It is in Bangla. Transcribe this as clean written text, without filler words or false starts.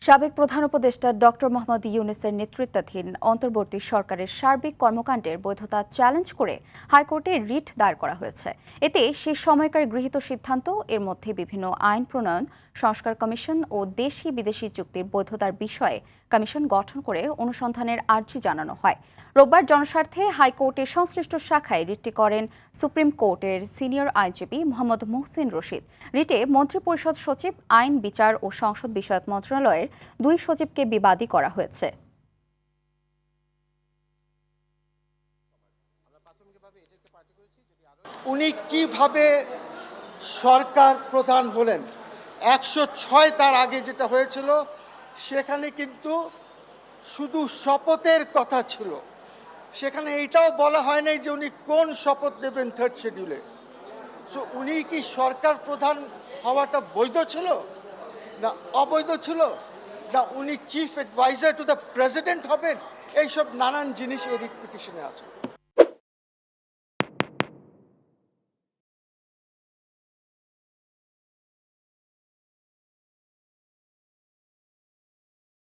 সাবেক প্রধান উপদেষ্টা ডক্টর মোহাম্মদ ইউনূসের নেতৃত্বাধীন অন্তর্বর্তী সরকারের সার্বিক কর্মকাণ্ডের বৈধতা চ্যালেঞ্জ করে হাইকোর্টে রিট দায়ের করা হয়েছে। এতে সে সময়কার গৃহীত সিদ্ধান্ত, এর মধ্যে বিভিন্ন আইন প্রণয়ন, সংস্কার কমিশন ও দেশি বিদেশি চুক্তির বৈধতার বিষয়ে কমিশন গঠন করে অনুসন্ধানের আর্জি জানানো হয়। রোববার জনস্বার্থে হাইকোর্টের সংশ্লিষ্ট শাখায় রিটটি করেন সুপ্রিম কোর্টের সিনিয়র আইনজীবী মোহাম্মদ মুহসিন রশিদ। রিটে মন্ত্রিপরিষদ সচিব, আইন, বিচার ও সংসদ বিষয়ক মন্ত্রণালয়ের 2 সচিবকে বিবাদী করা হয়েছে। উনি কিভাবে সরকার প্রধান হলেন? 106 তার আগে যেটা হয়েছিল সেখানে কিন্তু শুধু শপথের কথা ছিল, সেখানে এইটাও বলা হয় নাই যে উনি কোন শপথ নেবেন থার্ড শিডিউলে। সো উনি কি সরকার প্রধান হওয়াটা বৈধ ছিল না অবৈধ ছিল, না উনি chief adviser to the president হবেন? এইসব নানান জিনিস এই রিট পিটিশনে আছে।